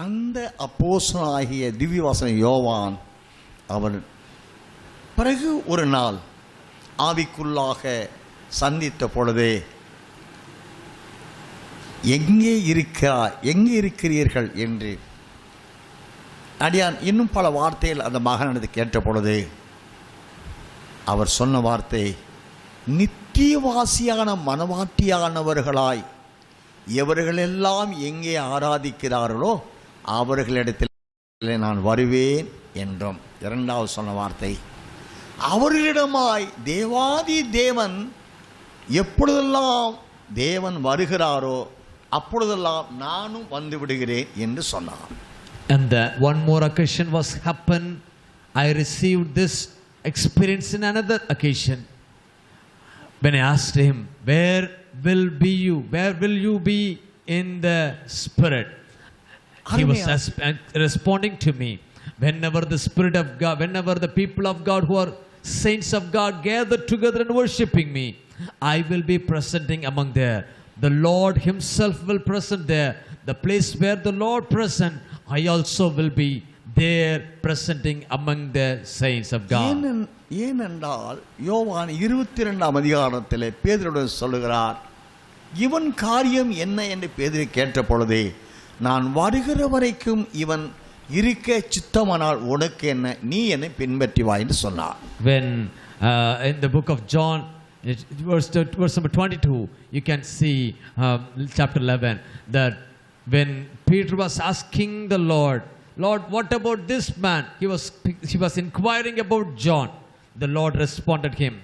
அந்த அப்போஸ்தலனாகிய திவ்யவாசன யோவான் அவர் பிறகு ஒரு நாள் ஆவிக்குள்ளாக சந்தித்த பொழுதே எங்கே இருக்கிறீர்கள் என்று அடியான் இன்னும் பல வார்த்தைகள் அந்த மகனது கேட்ட பொழுது அவர் சொன்ன வார்த்தை, நித்தியவாசியான மனவாட்டியானவர்களாய் எவர்களெல்லாம் எங்கே ஆராதிக்கிறார்களோ அவர்களிடத்தில் நான் வருவேன் என்றும். இரண்டாவது சொன்ன வார்த்தை, அவர்களிடமாய் தேவாதி தேவன் எப்பொழுதெல்லாம் தேவன் வருகிறாரோ அப்பொழுதெல்லாம் நானும் வந்து விடுகிறேன் என்று சொன்னார். And one more occasion was happened. I received this experience in another occasion when I asked him, where will you be in the spirit? He was responding to me, whenever the spirit of God, whenever the people of God who are saints of God gather together and worshiping me, I will be presenting among there. The Lord himself will present there. The place where the Lord present, I also will be there presenting among the saints of God. ஏனென்றால் யோவான் 22ஆம் அதிகாரத்திலே பேதுருவுடன் சொல்லுகிறார், இவன் காரியம் என்ன என்று பேதுரு கேட்ட பொழுதே, நான் வருகிற வரைக்கும் இவன் இருக்க சித்தமானால் உனக்கு என்ன, நீ என்னை பின்பற்றி வா என்று சொன்னார். When in the book of John, verse number 22, you can see chapter 11, that when Peter was asking the Lord, what about this man? He was inquiring about John. The Lord responded him,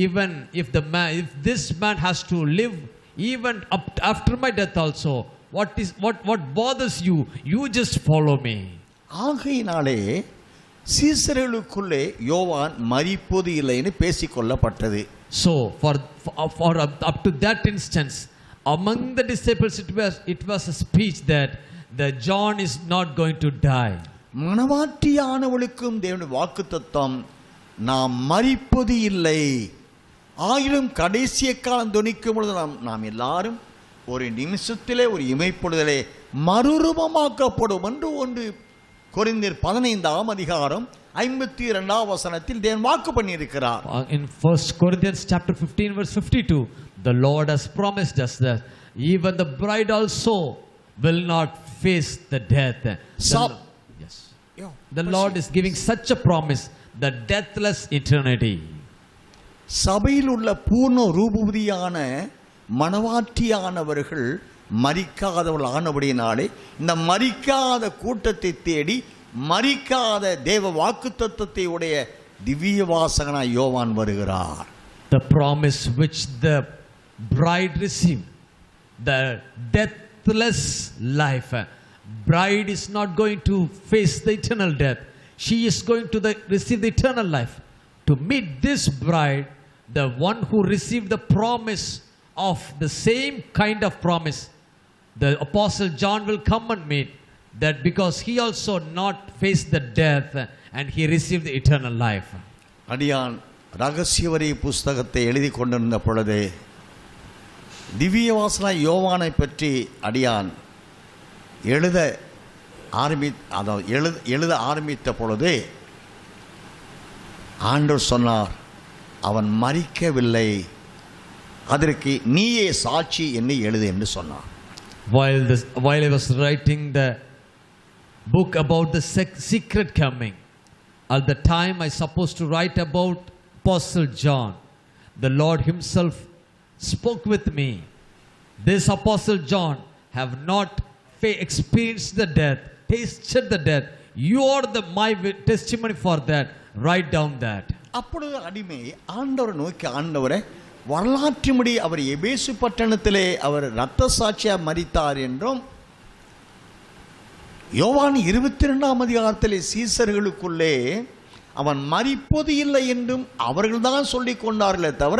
even if this man has to live even up after my death also, what bothers you? You just follow me. ஆகையினாலே சீசர்களுக்குள்ளே யோவான் மரிப்பது இல்லைன்னு பேசிக்கொள்ளப்பட்டது. So for up to that instance, among the disciples it was a speech that the John is not going to die. மனவாட்டியானவளுக்கும் தேவனுடைய வாக்குத்தத்தம், நாம் மரிப்பது இல்லை, ஆயினும் கடைசிய காலம் துணிக்கும் பொழுது நாம் எல்லாரும் ஒரு நிமிஷத்திலே ஒரு இமைப்பொழுதிலே மறுரூபமாக்கப்படும் என்று 1 கொரிந்தியர் 15ஆம் அதிகாரம் 52ஆம் வசனத்தில் தேவன் வாக்கு பண்ணியிருக்கிறார். In 1 Corinthians chapter 15 verse 52, the Lord has promised us that even the bride also will not face the death. Yes. The Lord is giving such a promise, the deathless eternity. சபையில் உள்ள பூர்ண ரூபவதியான மனவாட்டியானவர்கள் மரிக்காதவர்கள் ஆனபடியினாலே இந்த மரிக்காத கூட்டத்தை தேடி மரிக்காத தேவ வாக்குத்தத்தத்தை உடைய திவ்ய வாசகனாய் யோவான் வருகிறார். The promise which the bride received, the deathless life. Bride is not going to face the eternal death. She is going to receive the eternal life. To meet this bride, the one who received the promise of the same kind of promise, the apostle John will come and meet that, because he also not faced the death and he received the eternal life. அடியான் ரகசியவரி புஸ்தகத்தை எழுதி கொண்டிருந்த பொழுது திவ்யவாசன யோவானை பற்றி அடியான் எழுத ஆரம்பித்த பொழுது ஆண்டவர் சொன்னார், அவன் மரிக்கவில்லை, அதற்கு நீயே சாட்சி என்று எழுது என்று சொன்னார். While I was writing the book about the secret coming, at the time I supposed to write about Apostle John, the Lord himself spoke with me. This Apostle John have not experienced the death, tasted the death. You are my testimony for that. Write down that. அப்பொழுது அடிமை ஆண்டவர் நோக்கி, ஆண்டவரே, வரலாற்றும்படி அவர் எபேசு பட்டணத்திலே அவர் இரத்த சாட்சியா மரித்தார் என்றும், யோவான் 22ஆம் அதிகாரத்திலே சீசர்களுக்குள்ளே அவன் மரிப்பது இல்லை என்றும் அவர்கள்தான் சொல்லிக் கொண்டார்களே தவிர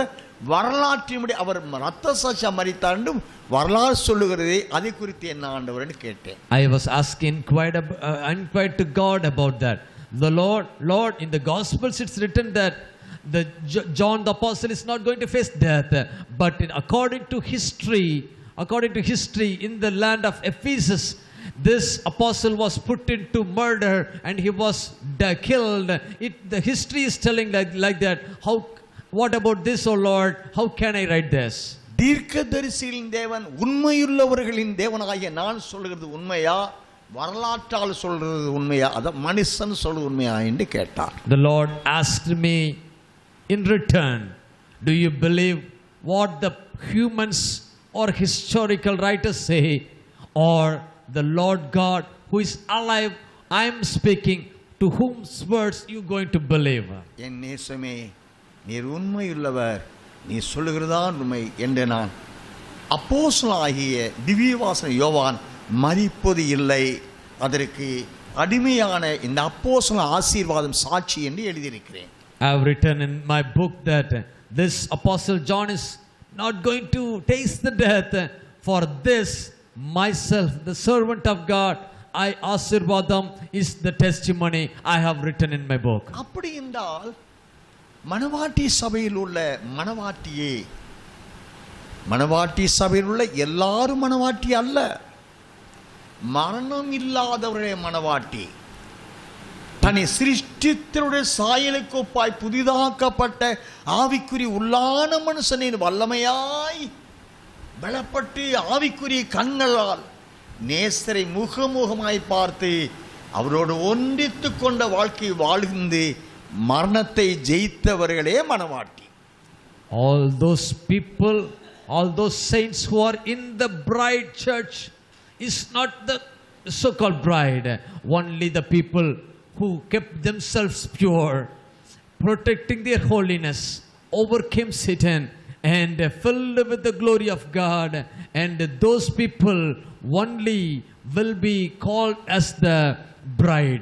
வரலாற்றின்படி அவர் இரத்த சாட்சியா மரித்தார் என்றும் வரலாறு சொல்லுகிறதே, அதை குறித்து என்ன ஆண்டவர்னு கேட்டேன். I was inquired to God about that. The Lord, in the Gospels it's written that the John the Apostle is not going to face death, but according to history in the land of Ephesus, This apostle was put into murder and he was killed. The history is telling like that. What about this, O Lord? How can I write this? தீர்க்கதரிசிகளின் தேவன் உண்மையுள்ளவர்களின் தேவனாகிய நான் சொல்கிறது உண்மையா, வரலாற்றால் சொல்றது உண்மையா, அத மனுஷன் சொல்றது உண்மையா என்று கேட்டார். The Lord asked me in return, do you believe what the humans or historical writers say, or the Lord God who is alive, I am speaking, to whom's words you going to believe? என் நேசமே, நீர் உண்மையுள்ளவர், நீ சொல்லுகிறதான் உண்மை என்று நான் அப்போஸ்தலனாகிய திவ்யவாசன யோவான் மரிப்பது இல்லை, அதற்கு அடிமையான இந்த அப்போஸ்தல ஆசீர்வாதம் சாட்சி என்று எழுதியிருக்கிறேன். I have written in my book that this apostle John is not going to taste the death. For this myself, the servant of God, I Asirvadam is the testimony I have written in my book. அப்படி என்றால் மணவாட்டி சபையில் உள்ள மணவாட்டி சபையில் உள்ள எல்லாரும் மணவாட்டி அல்ல, மரணம் இல்லாதவரே மணவாட்டி. தன்னை சிருஷ்டித்தருடைய சாயலுக்கு ஒப்பாய் புதிதாக்கப்பட்ட ஆவிக்குரிய உள்ளான மனுஷனின் வல்லமையாய் பலப்பட்டு ஆவிக்குரிய கண்களால் நேசரை முகமுகமாய் பார்த்து அவரோடு ஒன்றித்து கொண்ட வாழ்க்கை வாழ்ந்து மரணத்தை ஜெயித்தவர்களே மணவாட்டி. All those people, all those saints who are in the bride church is not the so-called bride, only the people who kept themselves pure, protecting their holiness, overcame Satan and filled with the glory of God, and those people only will be called as the bride.